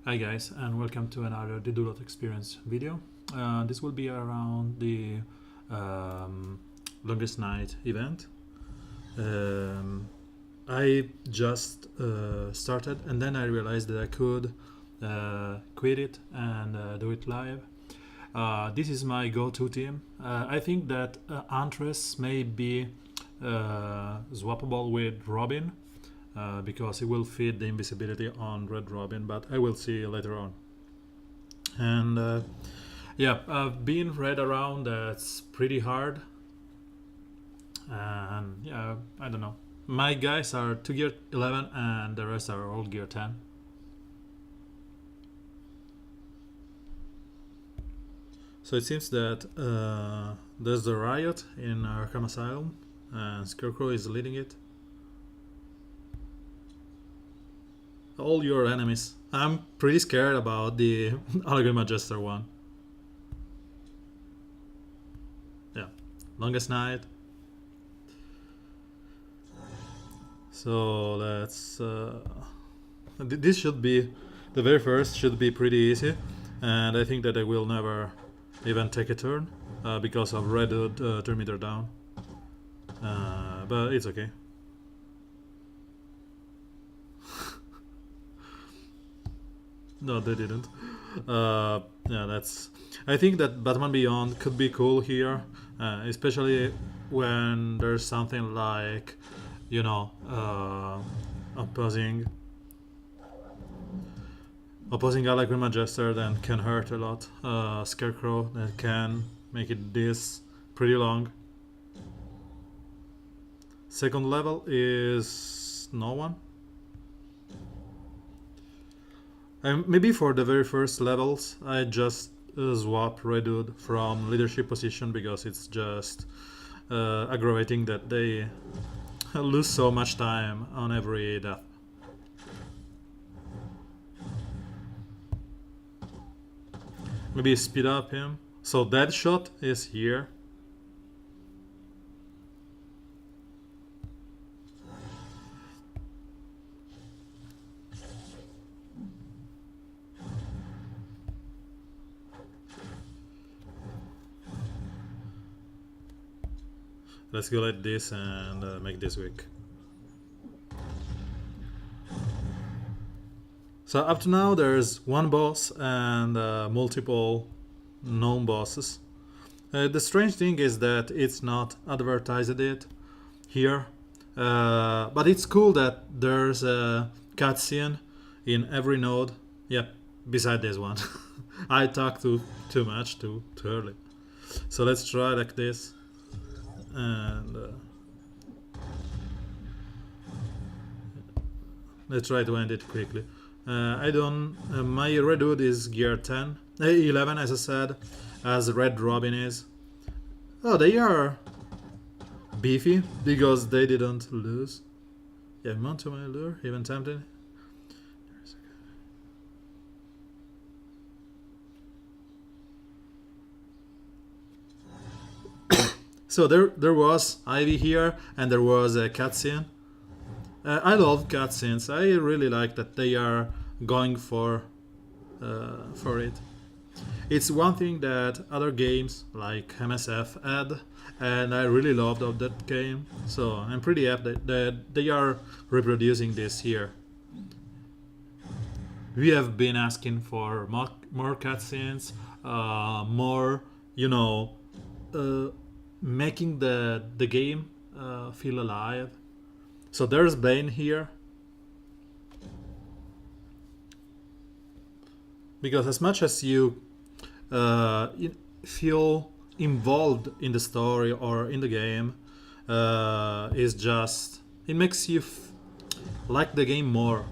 Hi guys, and welcome to another The Do Experience video. This will be around the um, longest night event. Um, I just started and then I realized that I could quit it and do it live. This is my go-to team. I think that Huntress may be swappable with Robin, because it will fit the invisibility on Red Robin, but I will see later on. And yeah, being Red around, that's pretty hard. And yeah, I don't know. My guys are 2 gear 11 and the rest are all gear 10. So it seems that there's a riot in Arkham Asylum and Scarecrow is leading it. All your enemies. I'm pretty scared about the Arkham Jester one. Yeah, longest night. So let's. This should be the very first should be pretty easy, and I think that I will never even take a turn because of Red Hood 3 meter down. But it's okay. No, they didn't. Yeah, that's. I think that Batman Beyond could be cool here, especially when there's something like, you know, opposing guy like Green Jester that can hurt a lot. Scarecrow that can make it this pretty long. Second level is no one. Maybe for the very first levels, I just swap Redwood from leadership position because it's just aggravating that they lose so much time on every death. Maybe speed up him. So Deadshot is here. Let's go like this and make this weak. So up to now there's one boss and multiple known bosses. The strange thing is that it's not advertised it here, but it's cool that there's a cutscene in every node. Yep, beside this one. I talk too much too early. So let's try like this. And let's try to end it quickly. I don't. My Redwood is gear 10, 11, as I said, as Red Robin is. Oh, they are beefy because they didn't lose. Yeah, I'm onto my lure, even tempted. So there was Ivy here, and there was a cutscene. I love cutscenes. I really like that they are going for it. It's one thing that other games like MSF had, and I really loved of that game. So I'm pretty happy that they are reproducing this here. We have been asking for more cutscenes, more, you know, making the game feel alive. So there's Bane here. Because as much as you feel involved in the story or in the game, is just it makes you like the game more.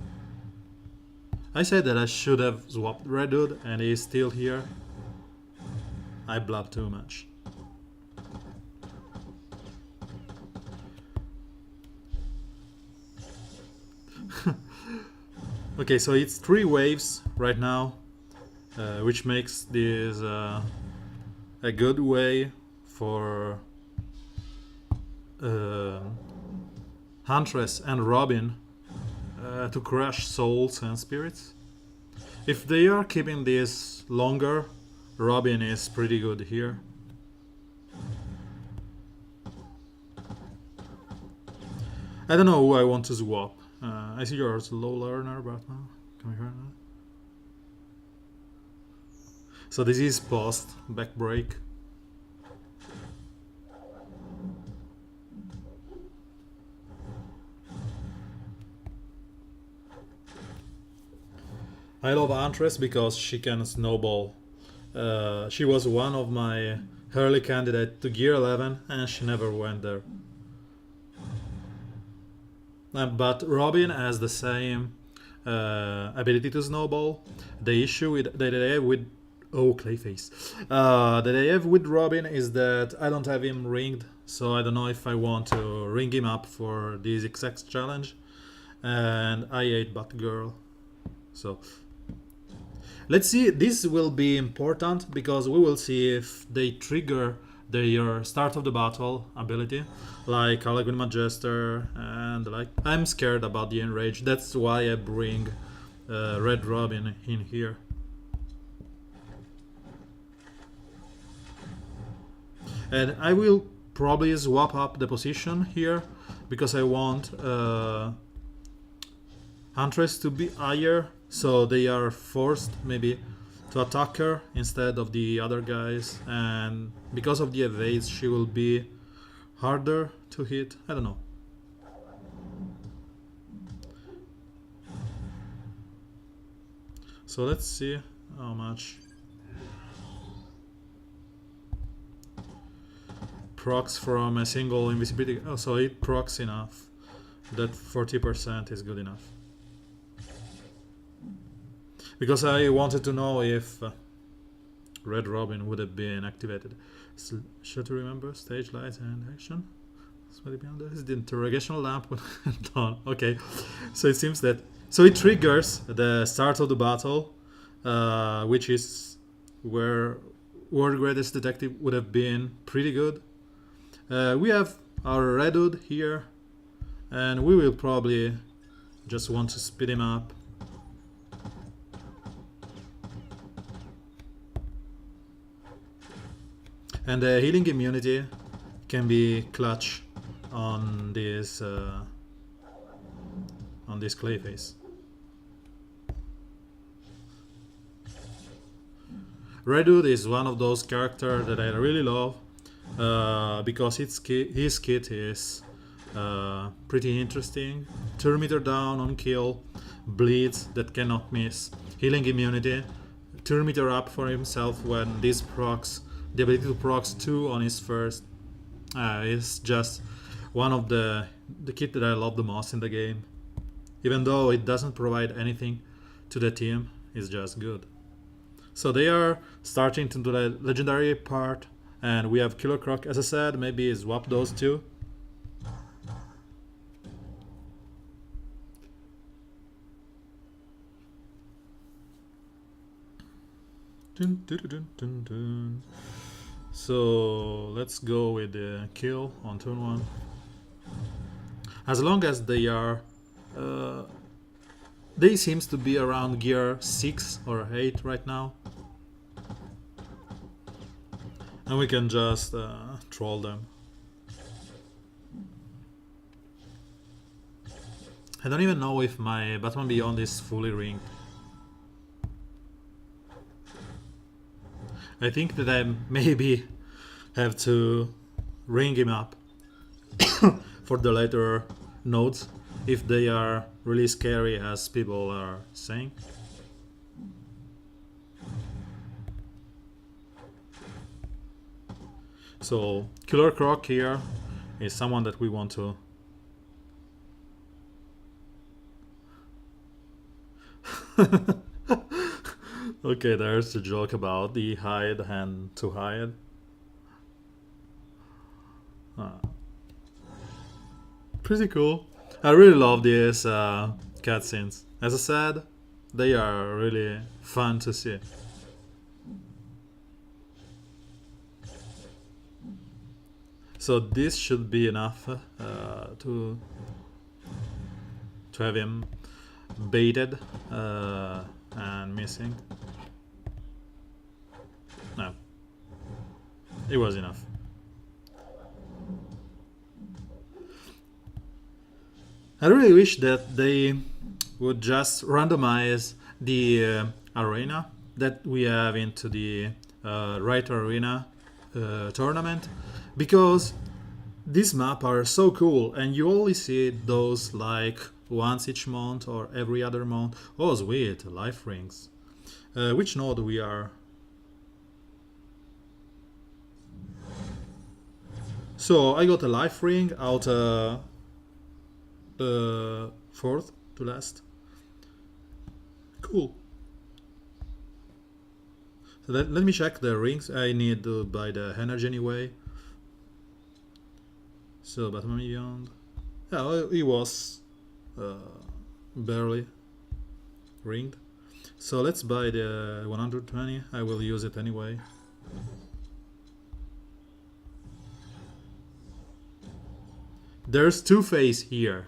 I said that I should have swapped Red Hood and he's still here. I blabbed too much. Okay, so it's 3 waves right now, which makes this a good way for Huntress and Robin to crush souls and spirits. If they are keeping this longer, Robin is pretty good here. I don't know who I want to swap. I see you're a slow learner, but come here. So this is post back break. I love Huntress because she can snowball. She was one of my early candidates to Gear 11 and she never went there. But Robin has the same ability to snowball. The issue with that I have with Clayface that I have with Robin is that I don't have him ringed, so I don't know if I want to ring him up for this exact challenge. And I hate Batgirl, so let's see. This will be important because we will see if they trigger their start of the battle ability, like Harlequin Magister, and like I'm scared about the enrage. That's why I bring Red Robin in here. And I will probably swap up the position here because I want Huntress to be higher, so they are forced maybe to attack her instead of the other guys, and because of the evades she will be harder to hit. I don't know. So let's see how much procs from a single invisibility. Oh, so it procs enough. That 40% is good enough. Because I wanted to know if Red Robin would have been activated. So, sure to remember stage lights and action. This is the interrogation lamp went on. Okay, so it seems that it triggers the start of the battle, which is where World Greatest Detective would have been pretty good. We have our Red Hood here, and we will probably just want to speed him up. And the healing immunity can be clutch on this Clayface. Red Hood is one of those characters that I really love because his kit is pretty interesting. 2 meter down on kill, bleeds that cannot miss, healing immunity, 2 meter up for himself when this procs. The ability to procs 2 on his first is just one of the kit that I love the most in the game. Even though it doesn't provide anything to the team, it's just good. So they are starting to do the legendary part, and we have Killer Croc, as I said, maybe swap those two. Dun, dun, dun, dun, dun. So let's go with the kill on turn 1. As long as they are they seems to be around gear 6 or 8 right now, and we can just troll them. I don't even know if my Batman Beyond is fully ringed. I think that I maybe have to ring him up for the later nodes if they are really scary as people are saying. So Killer Croc here is someone that we want to okay, there's a joke about the hide and to hide. Pretty cool. I really love these cutscenes. As I said, they are really fun to see. So this should be enough to have him baited and missing. No. It was enough. I really wish that they would just randomize the arena that we have into the right arena tournament, because these maps are so cool and you only see those like once each month or every other month. Oh sweet, life rings. Which node we are? So I got a life ring out fourth to last. Cool. So let me check the rings. I need to buy the energy anyway. So Batman Beyond. Yeah, well, he was barely ringed. So let's buy the 120. I will use it anyway. There's Two-Face here.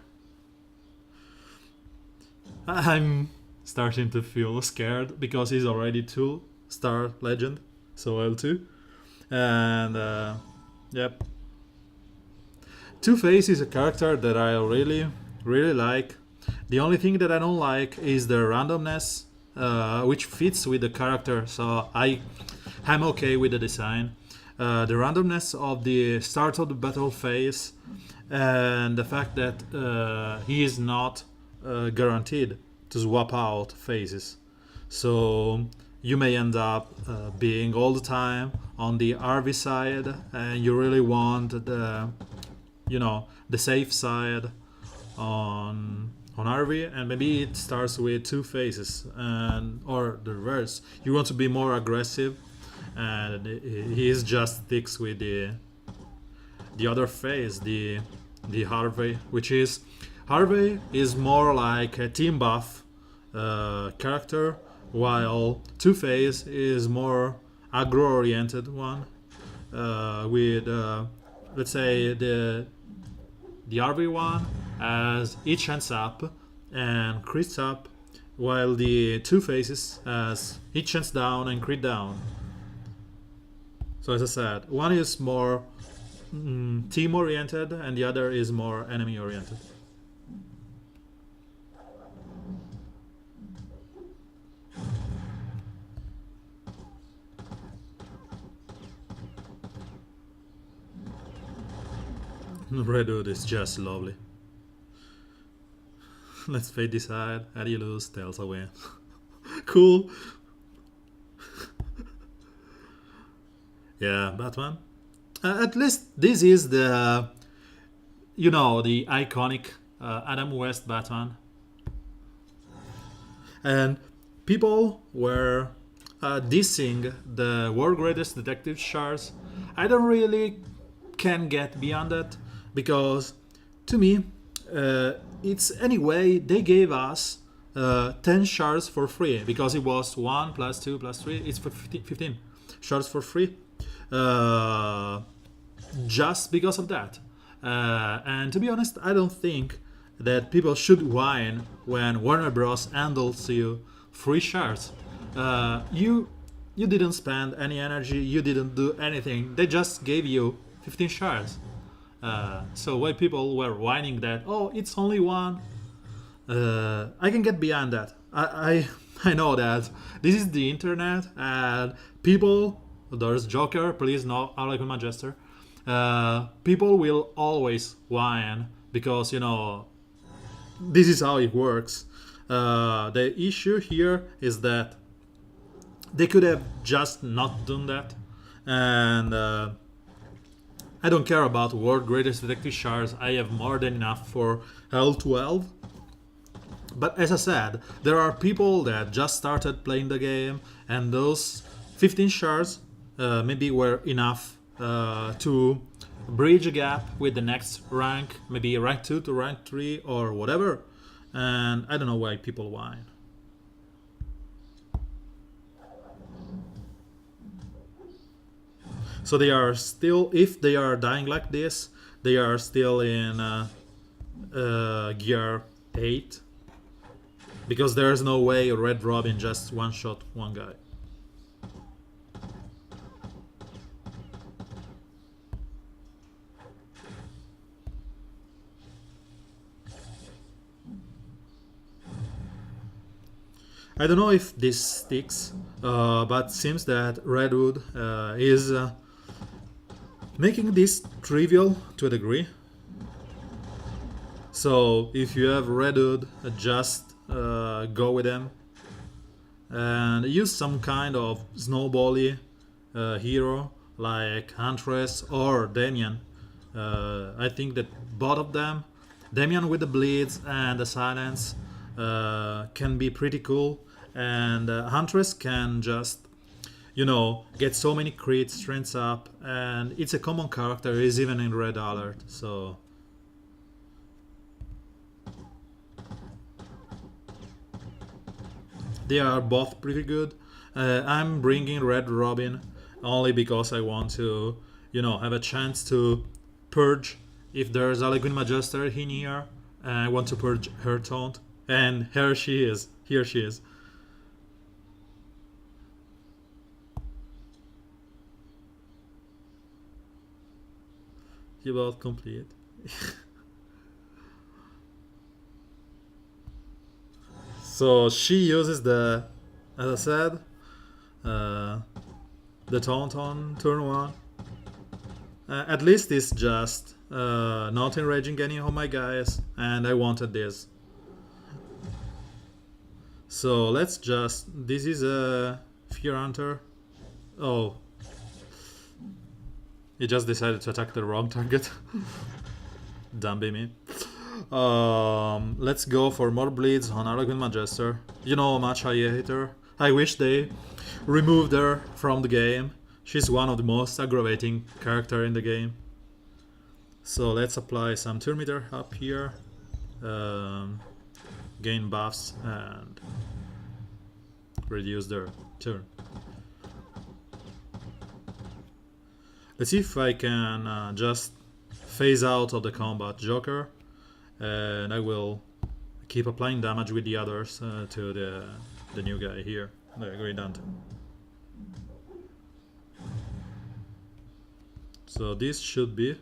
I'm starting to feel scared because he's already 2-star legend, so L2. And yep. Two-Face is a character that I really like. The only thing that I don't like is the randomness, which fits with the character, so I'm okay with the design. The randomness of the start of the battle phase, and the fact that he is not guaranteed to swap out phases. So you may end up being all the time on the RV side, and you really want the safe side on RV, and maybe it starts with 2 phases, and or the reverse. You want to be more aggressive, and he just sticks with the other phase, the Harvey, which is Harvey is more like a team buff character, while Two-Face is more aggro-oriented one, with let's say the RV one has each chance up and crits up, while the Two-Faces has each chance down and crit down. So as I said, one is more team oriented and the other is more enemy oriented. Redwood is just lovely. Let's fade decide. How do you lose? Tails away. Cool. Yeah, Batman. At least this is the iconic Adam West Batman. And people were dissing the world greatest detective shards. I don't really can get beyond that, because to me it's anyway they gave us 10 shards for free, because it was 1 plus 2 plus 3, it's for 15 shards for free, just because of that. And to be honest, I don't think that people should whine when Warner Bros. Handles you free shards. You didn't spend any energy, you didn't do anything, they just gave you 15 shards. So why people were whining that, oh, it's only 1, I can get beyond that. I know that this is the internet, and people, there's Joker, please no Alec Majester, people will always whine, because this is how it works. The issue here is that they could have just not done that, and I don't care about World Greatest Detective Shards. I have more than enough for L12. But as I said, there are people that just started playing the game, and those 15 shards maybe were enough to bridge a gap with the next rank, maybe rank 2 to rank 3 or whatever. And I don't know why people whine. So they are still, if they are dying like this, they are still in gear 8. because there's no way Red Robin just one shot one guy. I don't know if this sticks, but seems that Redwood is making this trivial to a degree. So if you have Redwood, just go with them and use some kind of snowbally hero like Huntress or Damian. I think that both of them, Damian with the bleeds and the silence, can be pretty cool, and Huntress can just, you know, get so many crits, strengths up, and it's a common character, is even in Red Alert, so they are both pretty good. I'm bringing Red Robin only because I want to, you know, have a chance to purge if there's a Leguin Magister in here. I want to purge her taunt, and here she is. Here she is. You will complete. So she uses the, as I said, uh, the taunt on turn one. At least it's just not enraging any of my guys, and I wanted this. So let's just. This is a Fear Hunter. Oh. He just decided to attack the wrong target. Dumb be me. Let's go for more bleeds on Arkham Magister. You know how much I hate her. I wish they removed her from the game. She's one of the most aggravating character in the game. So let's apply some turn meter up here. Gain buffs and reduce their turn. Let's see if I can just phase out of the combat Joker, and I will keep applying damage with the others to the new guy here, the Grey Dante. So this should be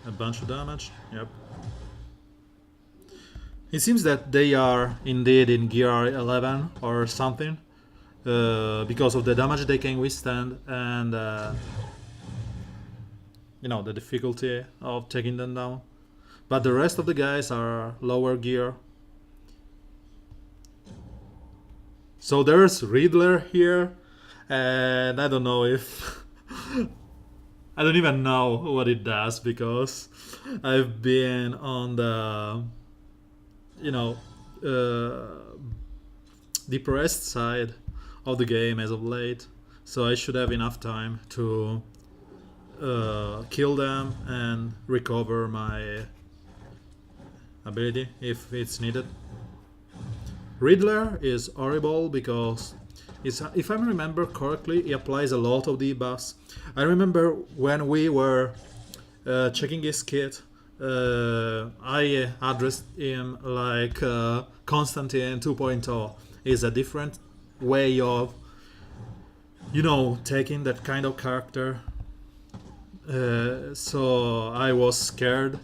a bunch of damage. Yep. It seems that they are indeed in gear 11 or something, because of the damage they can withstand and you know, the difficulty of taking them down. But the rest of the guys are lower gear. So there's Riddler here, and I don't know if I don't even know what it does, because I've been on the, you know, depressed side of the game as of late, so I should have enough time to kill them and recover my ability if it's needed. Riddler is horrible because if I remember correctly, he applies a lot of debuffs. I remember when we were checking his kit, I addressed him like Constantine 2.0 is a different way of, you know, taking that kind of character. So I was scared,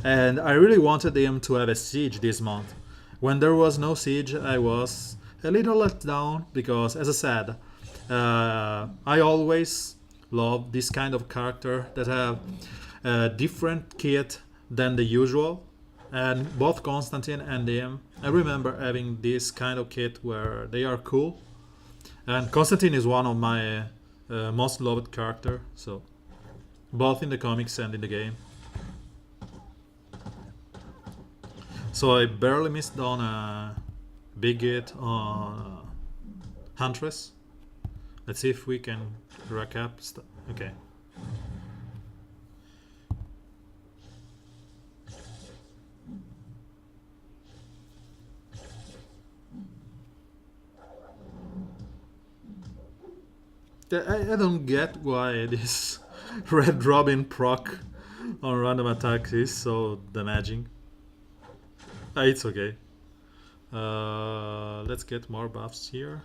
and I really wanted him to have a siege this month. When there was no siege, I was a little let down because, as I said, I always love this kind of character that have a different kit than the usual, and both Constantine and him, I remember having this kind of kit where they are cool, and Constantine is one of my most loved character, so both in the comics and in the game. So I barely missed on a big hit on Huntress. Let's see if we can rack up okay. I don't get why this Red Robin proc on random attacks is so damaging. It's okay. Let's get more buffs here.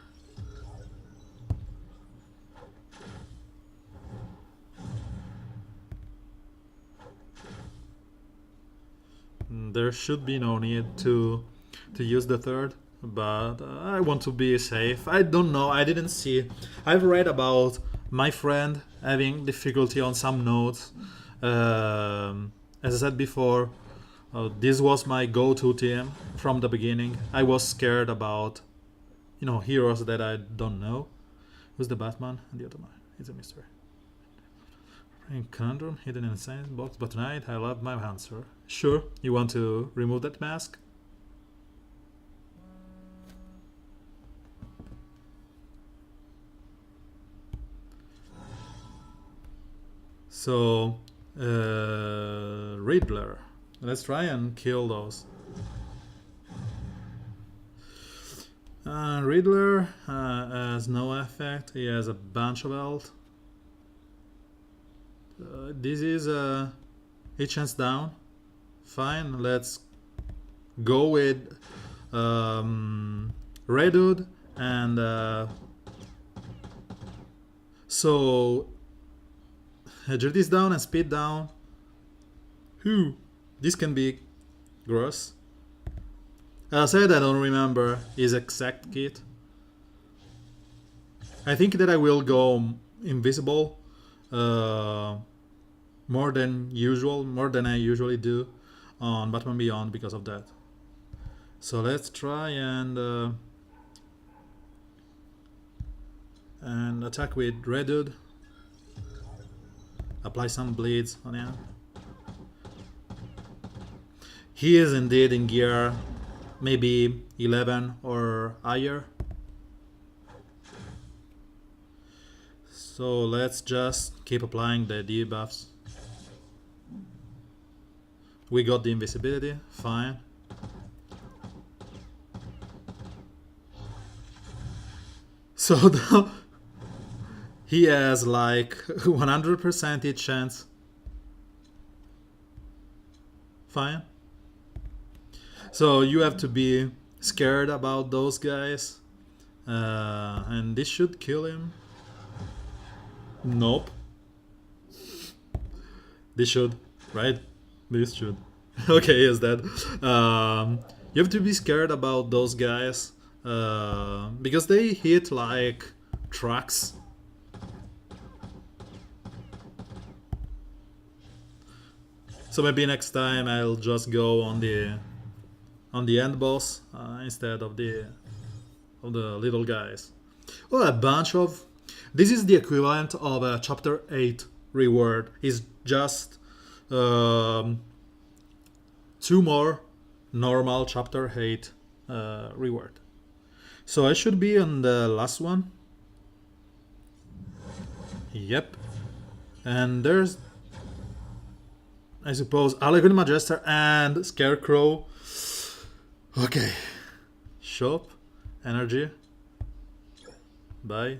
There should be no need to use the third, but I want to be safe. I don't know, I didn't see. I've read about my friend having difficulty on some nodes. As I said before, this was my go-to team from the beginning. I was scared about, heroes that I don't know. Who's the Batman and the other one? It's a mystery. Conundrum hidden in the science box, but tonight I love my answer. Sure, you want to remove that mask? So, Riddler. Let's try and kill those. Riddler has no effect. He has a bunch of health. This is a chance down. Fine, let's go with Red Hood and so agility is down and speed down. This can be gross. As I said, I don't remember his exact kit. I think that I will go invisible more than usual, more than I usually do on Batman Beyond because of that. So let's try and attack with Red Hood. Apply some bleeds on him. He is indeed in gear maybe 11 or higher. So let's just keep applying the debuffs. We got the invisibility, fine. So he has like 100% chance. Fine. So you have to be scared about those guys. And this should kill him. Nope. This should, right? This should. Okay, is that. You have to be scared about those guys. Because they hit like trucks. So maybe next time I'll just go on the end boss instead of the little guys. Oh, a bunch of. This is the equivalent of a chapter 8 reward. It's just 2 more normal chapter 8 reward. So I should be on the last one. Yep. And there's, I suppose, Allegory Magister and Scarecrow. Okay. Shop. Energy. Bye.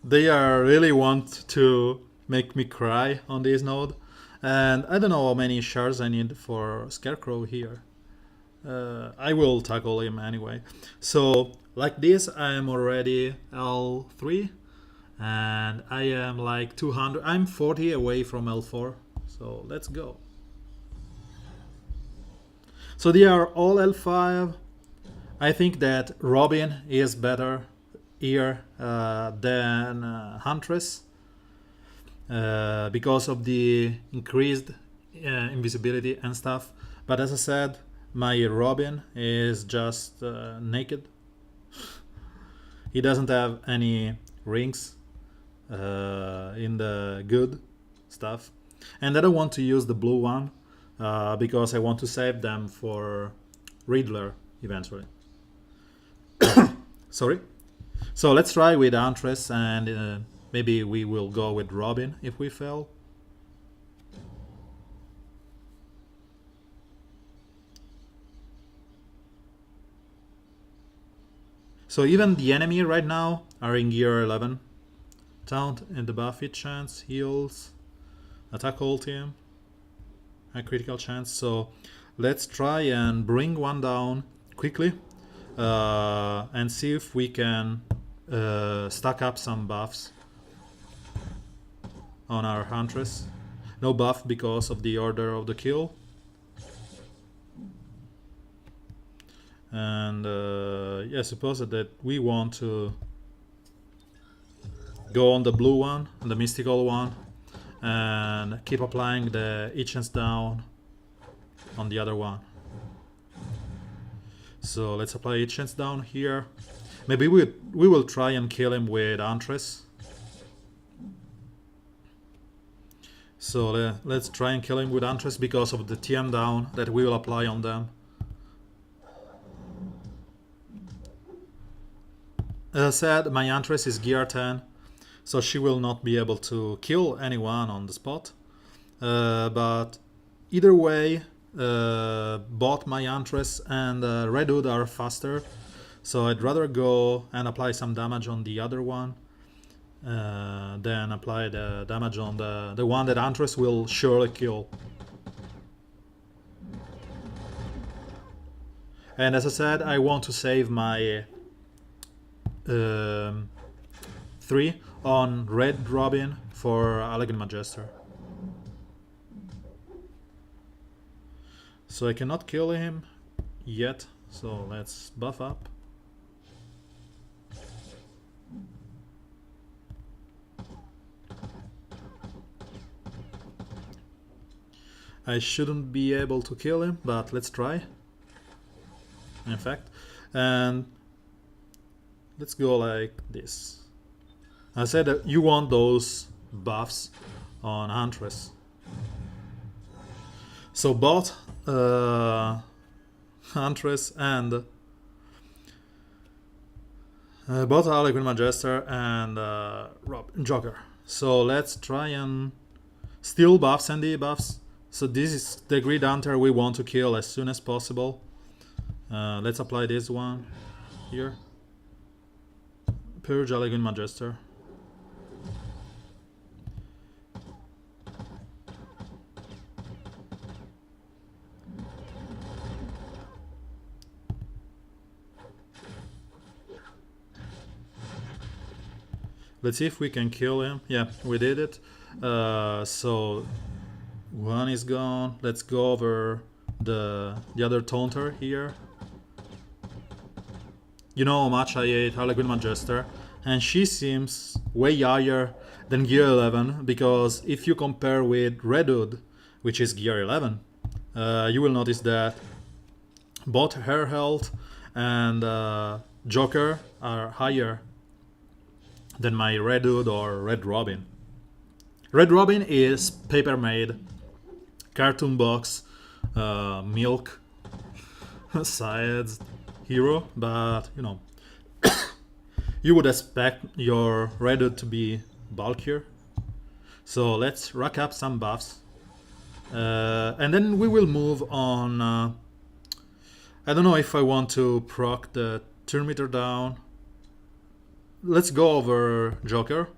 They are really want to make me cry on this node. And I don't know how many shards I need for Scarecrow here. I will tackle him anyway. So, like this, I am already L3. And I am like 200. I'm 40 away from L4. So, let's go. So, they are all L5. I think that Robin is better here than Huntress because of the increased invisibility and stuff. But as I said, my Robin is just naked. He doesn't have any rings in the good stuff. And I don't want to use the blue one because I want to save them for Riddler eventually. Sorry. So let's try with Huntress and maybe we will go with Robin if we fail. So even the enemy right now are in gear 11. Taunt and the buff hit chance, heals, attack all team, a critical chance. So Let's try and bring one down quickly and see if we can stack up some buffs on our Huntress. No buff because of the order of the kill. And yeah, suppose that we want to go on the blue one, the mystical one, and keep applying the Itchens down on the other one. So let's apply Itchens down here. Maybe we will try and kill him with Huntress. So let's try and kill him with Huntress because of the TM down that we will apply on them. As I said, my Huntress is gear 10, so she will not be able to kill anyone on the spot. But either way, both my Huntress and Red Hood are faster, so I'd rather go and apply some damage on the other one than apply the damage on the one that Huntress will surely kill. And as I said, I want to save my 3 on Red Robin for Elegant Magister. So I cannot kill him yet, so let's buff up. I shouldn't be able to kill him, but let's try. In fact, and let's go like this. I said that you want those buffs on Huntress. So both Huntress and both Harlequin Magister and Joker. So let's try and steal buffs and debuffs. So this is the Greed Hunter we want to kill as soon as possible. Let's apply this one here. Purge Elegant Magister. Let's see if we can kill him. Yeah, we did it. So one is gone. Let's go over the other taunter here. You know how much I hate Harlequin Magister, and she seems way higher than Gear 11, because if you compare with Red Hood, which is Gear 11, you will notice that both her health and Joker are higher than my Red Hood or Red Robin. Red Robin is paper made, cartoon box, milk sized hero, but you know, you would expect your Red Hood to be bulkier. So let's rack up some buffs, and then we will move on. I don't know if I want to proc the turn meter down. Let's go over Joker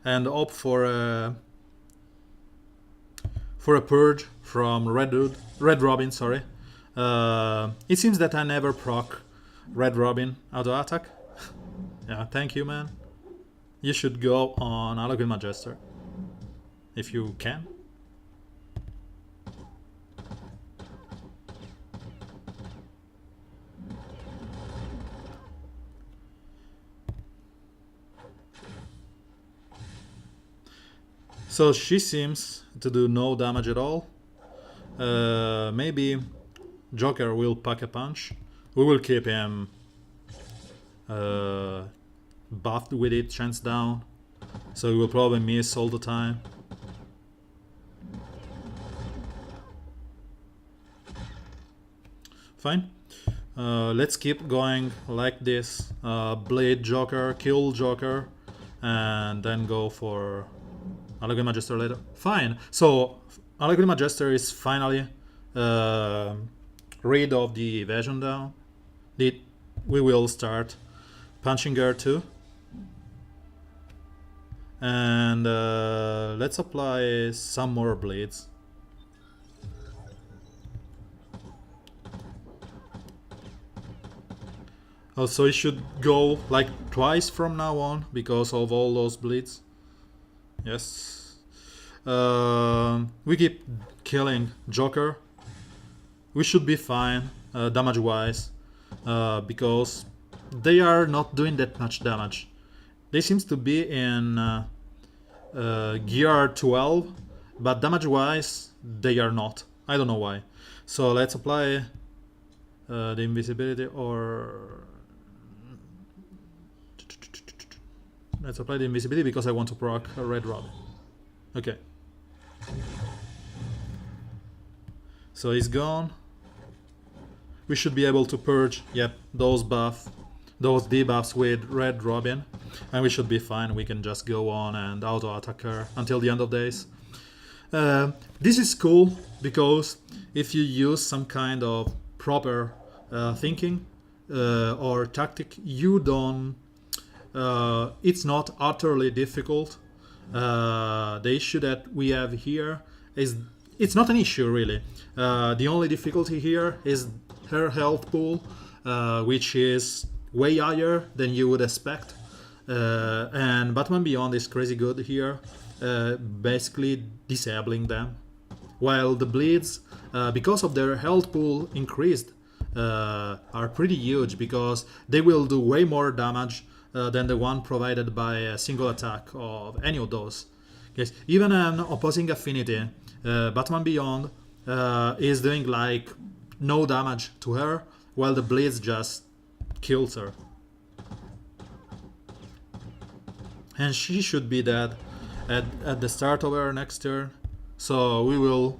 and opt for a purge from Red Robin. Sorry. It seems that I never proc Red Robin auto attack. Yeah, thank you, man. You should go on Harlequin Magister if you can. So she seems to do no damage at all. Maybe Joker will pack a punch. We will keep him buffed with it, chance down. So he will probably miss all the time. Fine. Let's keep going like this. Blade Joker, kill Joker, and then go for Harlequin Magister later. Fine. So Harlequin Magister is finally rid of the evasion down. We will start punching her too. And let's apply some more blades. Also, it should go like twice from now on because of all those bleeds. Yes. We keep killing Joker. We should be fine damage wise because they are not doing that much damage. They seems to be in gear 12, but damage wise they are not. I don't know why. So let's apply the invisibility, or let's apply the invisibility because I want to proc a Red Robin. Okay. So he's gone. We should be able to purge, yep, those debuffs with Red Robin, and we should be fine. We can just go on and auto-attack her until the end of days. This is cool because if you use some kind of proper thinking or tactic, you don't. It's not utterly difficult. The issue that we have here is it's not an issue really. The only difficulty here is her health pool, which is way higher than you would expect. And Batman Beyond is crazy good here, basically disabling them. While the bleeds, because of their health pool increased, are pretty huge because they will do way more damage than the one provided by a single attack of any of those. Yes, even an opposing affinity, Batman Beyond is doing like no damage to her, while the bleeds just kills her. And she should be dead at the start of her next turn. So we will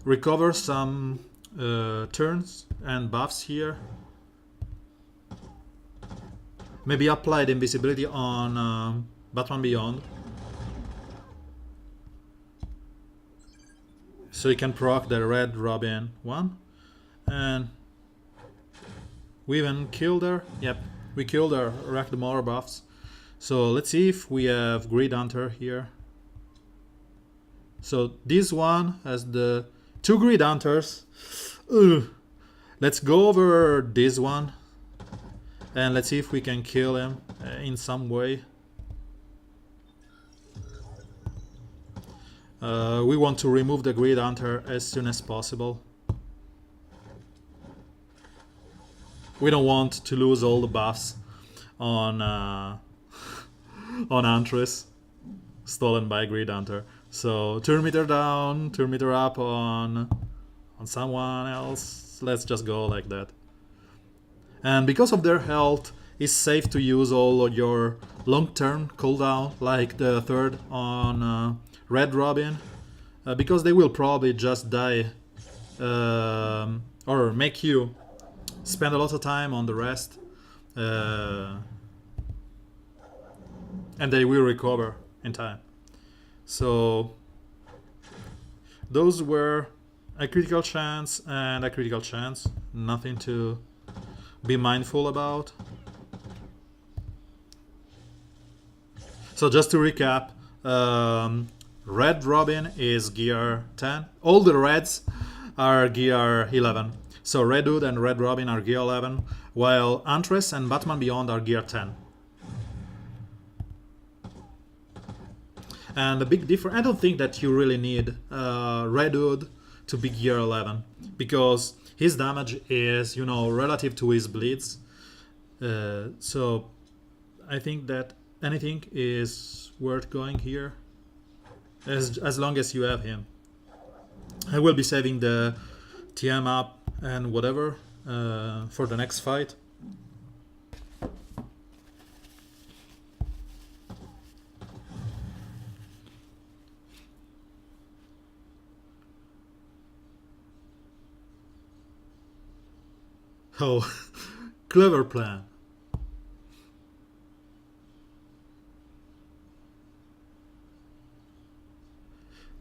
recover some turns and buffs here. Maybe apply the invisibility on Batman Beyond, so you can proc the Red Robin one. And we even killed her. Yep, we killed her, racked more buffs. So let's see if we have Greed Hunter here. So this one has the 2 Greed Hunters. Ugh. Let's go over this one and let's see if we can kill him in some way. We want to remove the Greed Hunter as soon as possible. We don't want to lose all the buffs on on Huntress stolen by Greed Hunter. So turn meter down, turn meter up on someone else. Let's just go like that. And because of their health, it's safe to use all of your long-term cooldown, like the third on Red Robin, because they will probably just die or make you spend a lot of time on the rest, and they will recover in time. So those were a critical chance and a critical chance, nothing to be mindful about. So just to recap, Red Robin is gear 10. All the reds are gear 11. So Red Hood and Red Robin are gear 11, while Huntress and Batman Beyond are gear 10. And the big difference, I don't think that you really need Red Hood to be gear 11, because his damage is, relative to his bleeds. So I think that anything is worth going here, as long as you have him. I will be saving the TM up and whatever for the next fight. Oh, clever plan.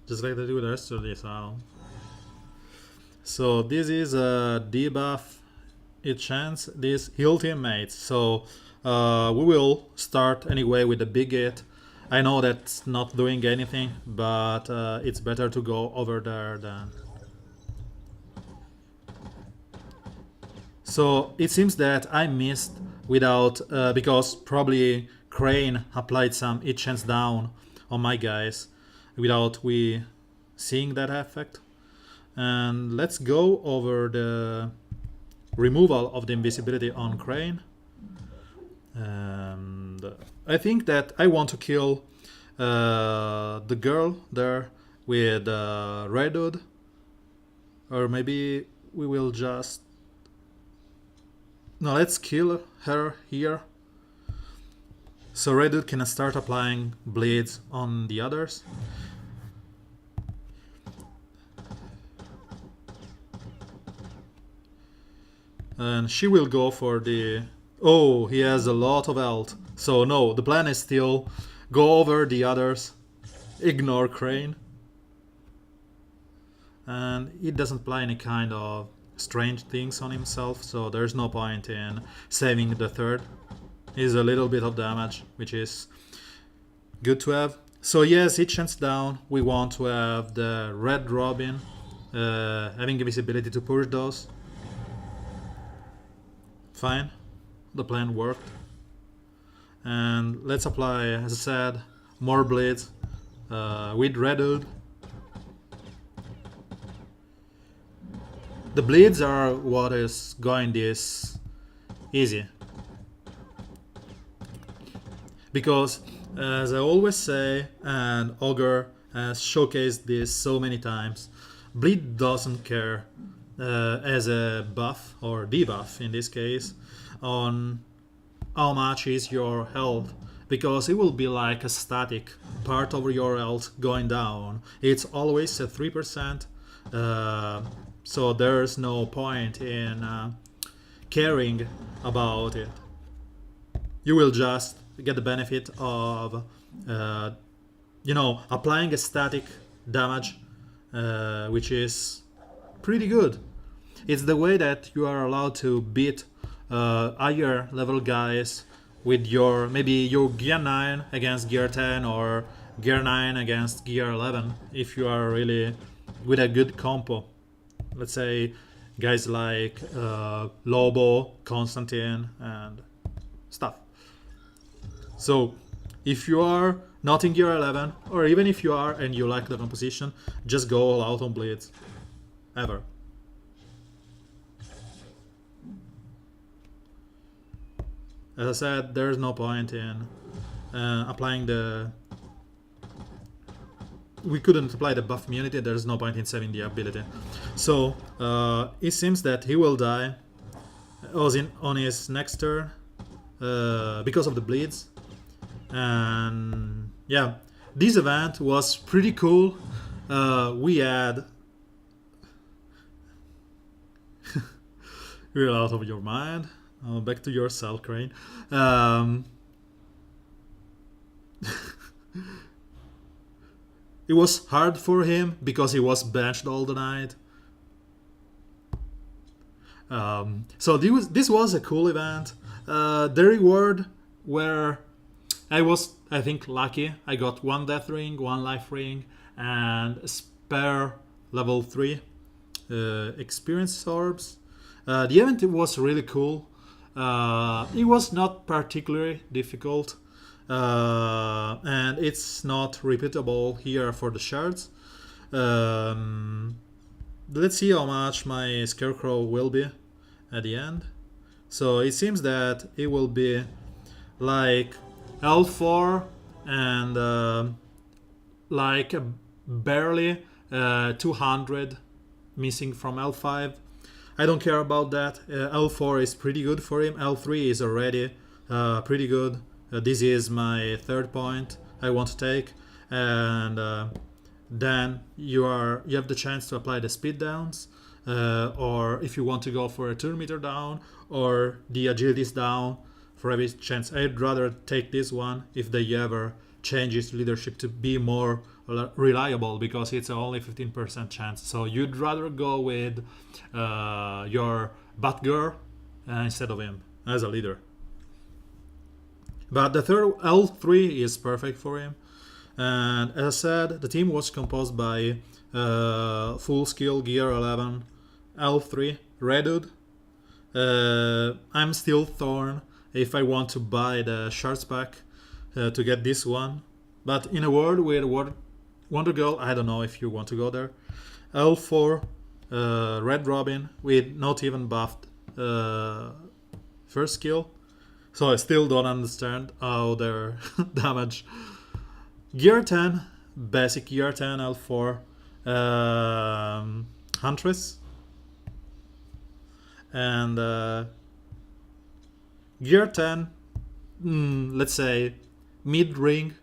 Just like they do with the rest of the asylum. So this is a debuff. It chance this heal teammates. So we will start anyway with the big hit. I know that's not doing anything, but it's better to go over there than. So it seems that I missed without because probably Crane applied some hit chance down on my guys without we seeing that effect. And let's go over the removal of the invisibility on Crane. And I think that I want to kill the girl there with Red Hood, or maybe we will just no, let's kill her here so Red Hood can start applying bleeds on the others. And she will go for the... Oh, he has a lot of health. So no, the plan is still go over the others, ignore Crane. And he doesn't apply any kind of strange things on himself, so there's no point in saving the third. He's a little bit of damage, which is good to have. So yes, hit chance down. We want to have the Red Robin having invisibility to push those. Fine, the plan worked. And let's apply, as I said, more blades with Red Hood. The bleeds are what is going this easy. Because, as I always say, and Ogre has showcased this so many times, bleed doesn't care as a buff, or debuff in this case, on how much is your health. Because it will be like a static part of your health going down. It's always at 3%. So there's no point in caring about it. You will just get the benefit of, applying a static damage, which is pretty good. It's the way that you are allowed to beat higher level guys with maybe your gear 9 against gear 10 or gear 9 against gear 11 if you are really with a good compo. Let's say guys like Lobo, Constantine, and stuff. So if you are not in gear 11, or even if you are and you like the composition, just go all out on bleeds. Ever. As I said, there's no point in applying the... We couldn't apply the buff immunity, there's no point in saving the ability. So, it seems that he will die on his next turn because of the bleeds. And yeah, this event was pretty cool. We had... You're out of your mind. Back to yourself, Crane. It was hard for him because he was benched all the night. So this was a cool event. The reward where I was, I think, lucky. I got 1 death ring, 1 life ring, and a spare level 3 experience orbs. The event was really cool. It was not particularly difficult. And it's not repeatable here for the shards. Let's see how much my Scarecrow will be at the end. So it seems that it will be like L4 and like barely 200 missing from L5. I don't care about that. L4 is pretty good for him. L3 is already pretty good. This is my 3rd point I want to take, and then you have the chance to apply the speed downs, or if you want to go for a turn meter down or the agilities down for every chance. I'd rather take this one if they ever change its leadership to be more reliable, because it's only 15% chance. So you'd rather go with your Batgirl instead of him as a leader. But the third L3 is perfect for him. And as I said, the team was composed by full skill gear 11 L3 Red Hood. I'm still Thorn if I want to buy the shards pack to get this one. But in a world with Wonder Girl, I don't know if you want to go there. L4, Red Robin with not even buffed first skill. So I still don't understand how their damage. Gear 10, basic Gear 10 L4, Huntress. And Gear 10, let's say mid-ring,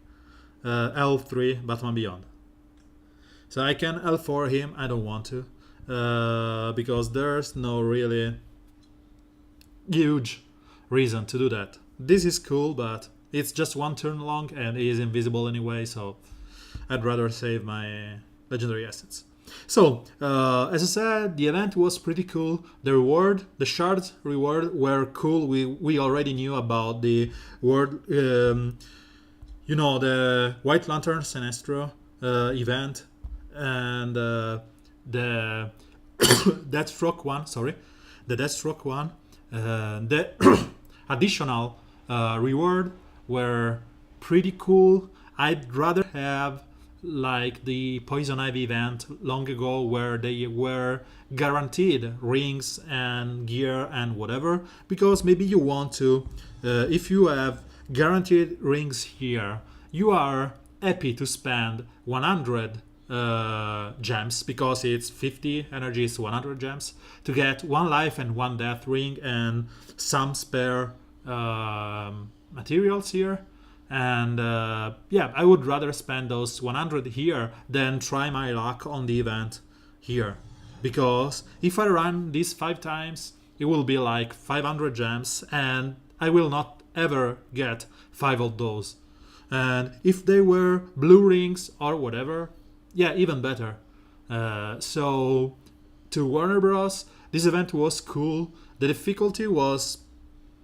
L3, Batman Beyond. So I can L4 him, I don't want to, because there's no really huge reason to do that. This is cool, but it's just one turn long and he is invisible anyway, so I'd rather save my legendary assets. So, as I said, the event was pretty cool. The shards reward were cool. We already knew about the word, the White Lantern Sinestro event and the Deathstroke one. Sorry, the Deathstroke one. The additional reward were pretty cool. I'd rather have like the Poison Ivy event long ago where they were guaranteed rings and gear and whatever, because maybe you want to, if you have guaranteed rings here, you are happy to spend 100 gems, because it's 50 energy is 100 gems, to get 1 life and 1 death ring and some spare materials here. And I would rather spend those 100 here than try my luck on the event here, because if I run this 5 times, it will be like 500 gems and I will not ever get 5 of those. And if they were blue rings or whatever, yeah, even better. So to Warner Bros, this event was cool. The difficulty was,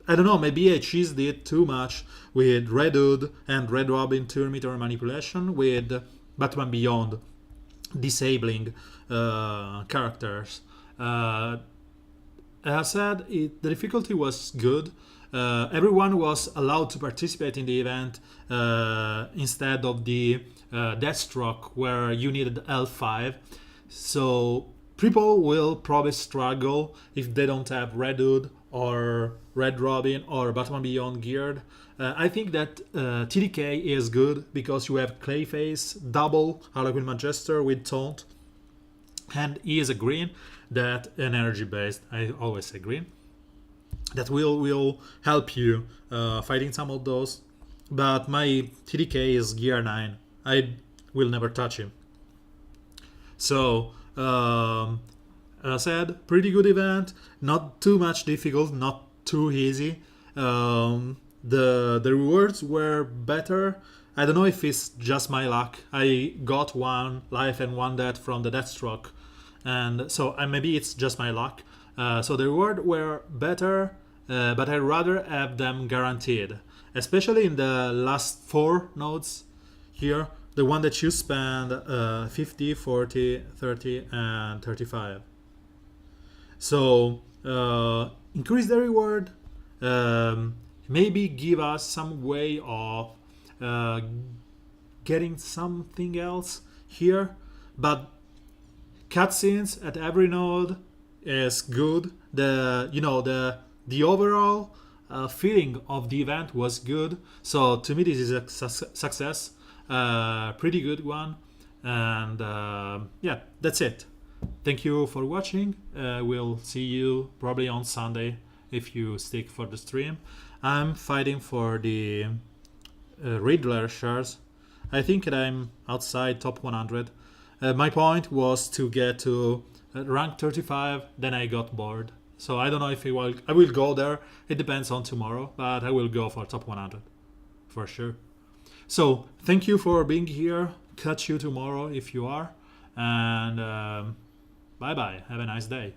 I don't know, maybe I cheesed it too much with Red Hood and Red Robin turn meter manipulation with Batman Beyond disabling characters. As I said, the difficulty was good. Everyone was allowed to participate in the event instead of the Deathstroke where you needed L5. So people will probably struggle if they don't have Red Hood or Red Robin or Batman Beyond geared. I think that TDK is good because you have Clayface, double Harlequin Manchester with Taunt, and he is a green that an energy based, I always say green, that will help you fighting some of those. But my TDK is gear 9. I will never touch him. So as I said, pretty good event, not too much difficult, not too easy. The rewards were better. I don't know if it's just my luck. I got 1 life and 1 death from the Deathstroke, and so maybe it's just my luck. So the rewards were better, but I'd rather have them guaranteed, especially in the last 4 nodes here. The one that you spend 50, 40, 30, and 35. So increase the reward. Maybe give us some way of getting something else here. But cutscenes at every node is good. The overall feeling of the event was good. So to me, this is a success. Pretty good one. And yeah, that's it. Thank you for watching. We'll see you probably on Sunday if you stick for the stream. I'm fighting for the Riddler shares. I think that I'm outside top 100. My point was to get to rank 35, then I got bored. So I don't know if I will go there. It depends on tomorrow, but I will go for top 100 for sure. So thank you for being here. Catch you tomorrow if you are. And bye bye. Have a nice day.